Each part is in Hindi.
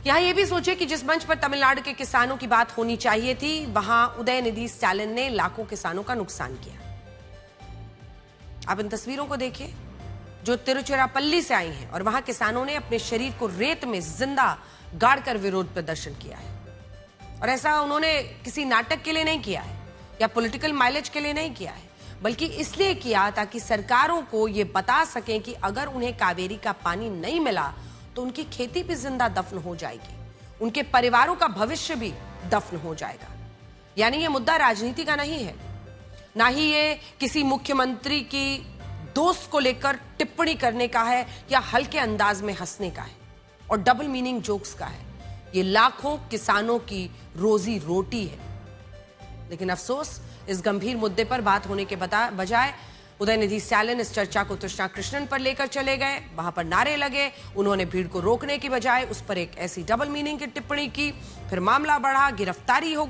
यहाँ ये भी सोचे कि जिस मंच पर तमिलनाडु के किसानों की बात होनी चाहिए थी, वहां उदयनिधि स्टालिन ने लाखों किसानों का नुकसान किया। आप इन तस्वीरों को देखिए जो तिरुचिरापल्ली से आई हैं और वहां किसानों ने अपने शरीर को रेत में जिंदा गाड़कर विरोध प्रदर्शन किया है। और ऐसा उन्होंने किसी नाटक के लिए नहीं किया है या पॉलिटिकल माइलेज के लिए नहीं किया है, बल्कि इसलिए किया ताकि सरकारों को यह बता सकें कि अगर उन्हें कावेरी का पानी नहीं मिला तो उनकी खेती भी जिंदा दफन हो जाएगी, उनके परिवारों का भविष्य भी दफन हो जाएगा। यानी ये मुद्दा राजनीति का नहीं है, ना ही ये किसी मुख्यमंत्री की दोस्त को लेकर टिप्पणी करने का है या हल्के अंदाज में हंसने का है और डबल मीनिंग जोक्स का है। ये लाखों किसानों की रोजी रोटी है। लेकिन अफसोस, इस गंभीर मुद्दे पर बात होने के बजाय उदयनिधि स्टालिन इस चर्चा को कृष्णा कृष्णन पर लेकर चले गए। वहां पर नारे लगे, उन्होंने भीड़ को रोकने की बजाय उस पर एक ऐसी डबल मीनिंग की टिप्पणी की। फिर मामला बढ़ा, गिरफ्तारी हो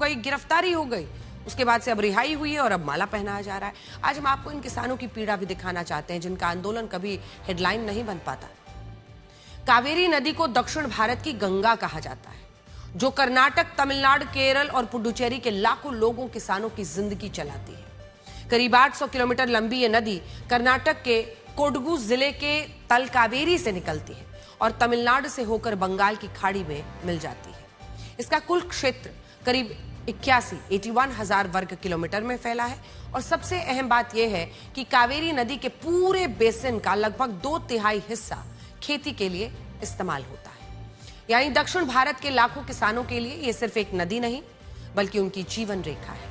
गई। उसके बाद से अब रिहाई हुई है और अब माला पहनाया जा रहा है। आज हम आपको इन किसानों की पीड़ा भी दिखाना चाहते हैं जिनका आंदोलन कभी हेडलाइन नहीं बन पाता। कावेरी नदी को दक्षिण भारत की गंगा कहा जाता है, जो कर्नाटक, तमिलनाडु, केरल और पुडुचेरी के लाखों लोगों किसानों की जिंदगी चलाती है। करीब 800 किलोमीटर लंबी ये नदी कर्नाटक के कोडगू जिले के तल कावेरी से निकलती है और तमिलनाडु से होकर बंगाल की खाड़ी में मिल जाती है। इसका कुल क्षेत्र करीब 81,000 वर्ग किलोमीटर में फैला है और सबसे अहम बात यह है कि कावेरी नदी के पूरे बेसिन का लगभग 2/3 हिस्सा खेती के लिए इस्तेमाल होता है। यानी दक्षिण भारत के लाखों किसानों के लिए यह सिर्फ एक नदी नहीं बल्कि उनकी जीवन रेखा है।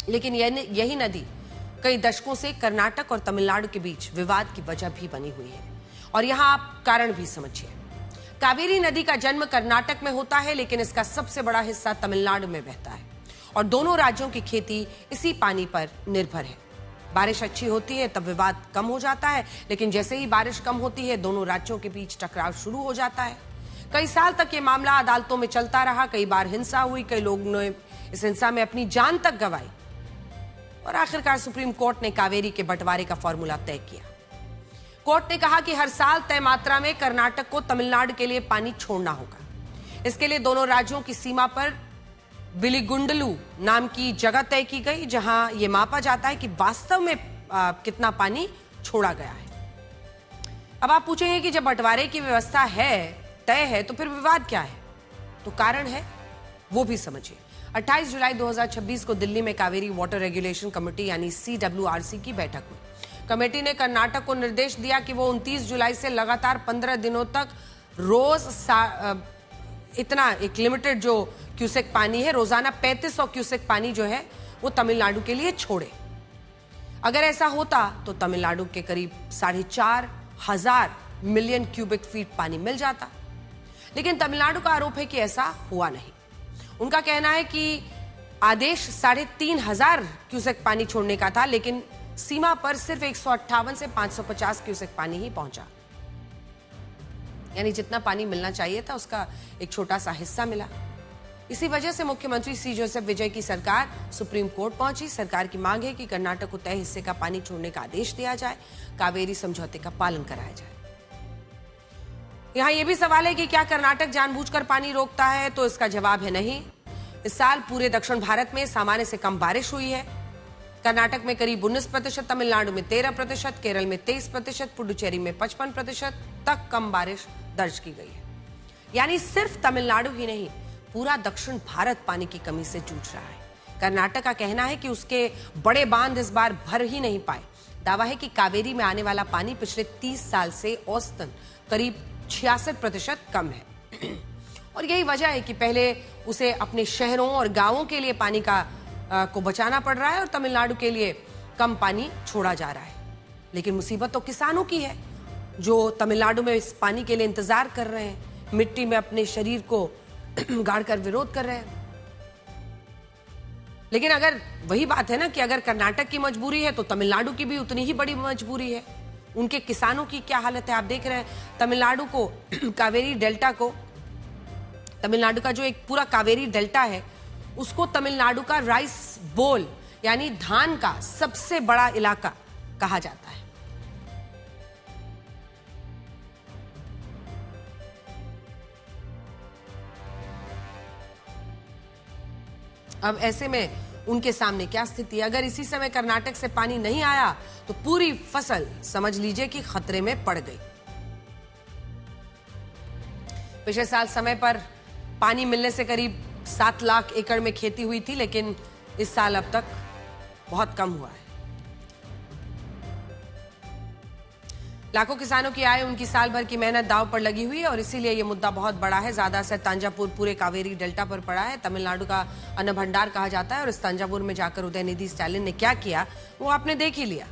लेकिन यही नदी कई दशकों से कर्नाटक और तमिलनाडु के बीच विवाद की वजह भी बनी हुई है और यहां आप कारण भी समझिए। कावेरी नदी का जन्म कर्नाटक में होता है, लेकिन इसका सबसे बड़ा हिस्सा तमिलनाडु में बहता है और दोनों राज्यों की खेती इसी पानी पर निर्भर है। बारिश अच्छी होती है तब विवाद कम हो जाता है, लेकिन जैसे ही बारिश कम होती है दोनों राज्यों के बीच टकराव शुरू हो जाता है। कई साल तक ये मामला अदालतों में चलता रहा, कई बार हिंसा हुई, कई लोगों ने इस हिंसा में अपनी जान तक गंवाई और आखिरकार सुप्रीम कोर्ट ने कावेरी के बंटवारे का फॉर्मूला तय किया। कोर्ट ने कहा कि हर साल तय मात्रा में कर्नाटक को तमिलनाडु के लिए पानी छोड़ना होगा। इसके लिए दोनों राज्यों की सीमा पर बिलीगुंडलू नाम की जगह तय की गई, जहां यह मापा जाता है कि वास्तव में कितना पानी छोड़ा गया है। अब आप पूछेंगे कि जब बंटवारे की व्यवस्था तय है तो फिर विवाद क्या है? तो कारण है वो भी समझिए। 28 जुलाई 2026 को दिल्ली में कावेरी वाटर रेगुलेशन कमेटी यानी CWRC की बैठक हुई। कमेटी ने कर्नाटक को निर्देश दिया कि वो 29 जुलाई से लगातार 15 दिनों तक रोज इतना एक लिमिटेड जो क्यूसेक पानी है, रोजाना 3500 क्यूसेक पानी जो है वो तमिलनाडु के लिए छोड़े। अगर ऐसा होता तो तमिलनाडु के करीब 4,500 मिलियन क्यूबिक फीट पानी मिल जाता। लेकिन तमिलनाडु का आरोप है कि ऐसा हुआ नहीं। उनका कहना है कि आदेश 3,500 क्यूसेक पानी छोड़ने का था, लेकिन सीमा पर सिर्फ 158 से 550 क्यूसेक पानी ही पहुंचा। यानी जितना पानी मिलना चाहिए था उसका एक छोटा सा हिस्सा मिला। इसी वजह से मुख्यमंत्री सी जोसेफ विजय की सरकार सुप्रीम कोर्ट पहुंची। सरकार की मांग है कि कर्नाटक को तय हिस्से का पानी छोड़ने का आदेश दिया जाए, कावेरी समझौते का पालन कराया जाए। यहां यह भी सवाल है कि क्या कर्नाटक जानबूझकर पानी रोकता है? तो इसका जवाब है नहीं। इस साल पूरे दक्षिण भारत में सामान्य से कम बारिश हुई है। कर्नाटक में करीब 19%, तमिलनाडु में 13%, केरल में 23%, पुडुचेरी में 55% तक कम बारिश दर्ज की गई है। यानी सिर्फ तमिलनाडु ही नहीं, पूरा दक्षिण भारत पानी की कमी से जूझ रहा है। कर्नाटक का कहना है कि उसके बड़े बांध इस बार भर ही नहीं पाए। दावा है कि कावेरी में आने वाला पानी पिछले 30 साल से औसतन करीब 66% कम है और यही वजह है कि पहले उसे अपने शहरों और गांवों के लिए पानी को बचाना पड़ रहा है और तमिलनाडु के लिए कम पानी छोड़ा जा रहा है। लेकिन मुसीबत तो किसानों की है जो तमिलनाडु में इस पानी के लिए इंतजार कर रहे हैं, मिट्टी में अपने शरीर को गाड़कर विरोध कर रहे हैं। लेकिन अगर वही बात है ना कि अगर कर्नाटक की मजबूरी है तो तमिलनाडु की भी उतनी ही बड़ी मजबूरी है। उनके किसानों की क्या हालत है आप देख रहे हैं। तमिलनाडु को कावेरी डेल्टा को, तमिलनाडु का जो एक पूरा कावेरी डेल्टा है उसको तमिलनाडु का राइस बोल यानी धान का सबसे बड़ा इलाका कहा जाता है। अब ऐसे में उनके सामने क्या स्थिति है? अगर इसी समय कर्नाटक से पानी नहीं आया तो पूरी फसल समझ लीजिए कि खतरे में पड़ गई। पिछले साल समय पर पानी मिलने से करीब 7 लाख एकड़ में खेती हुई थी, लेकिन इस साल अब तक बहुत कम हुआ है। लाखों किसानों की आय, उनकी साल भर की मेहनत दांव पर लगी हुई है और इसीलिए ये मुद्दा बहुत बड़ा है। ज्यादा असर तंजावुर पूरे कावेरी डेल्टा पर पड़ा है। तमिलनाडु का अन्न भंडार कहा जाता है और इस तंजावुर में जाकर उदयनिधि स्टालिन ने क्या किया वो आपने देख ही लिया।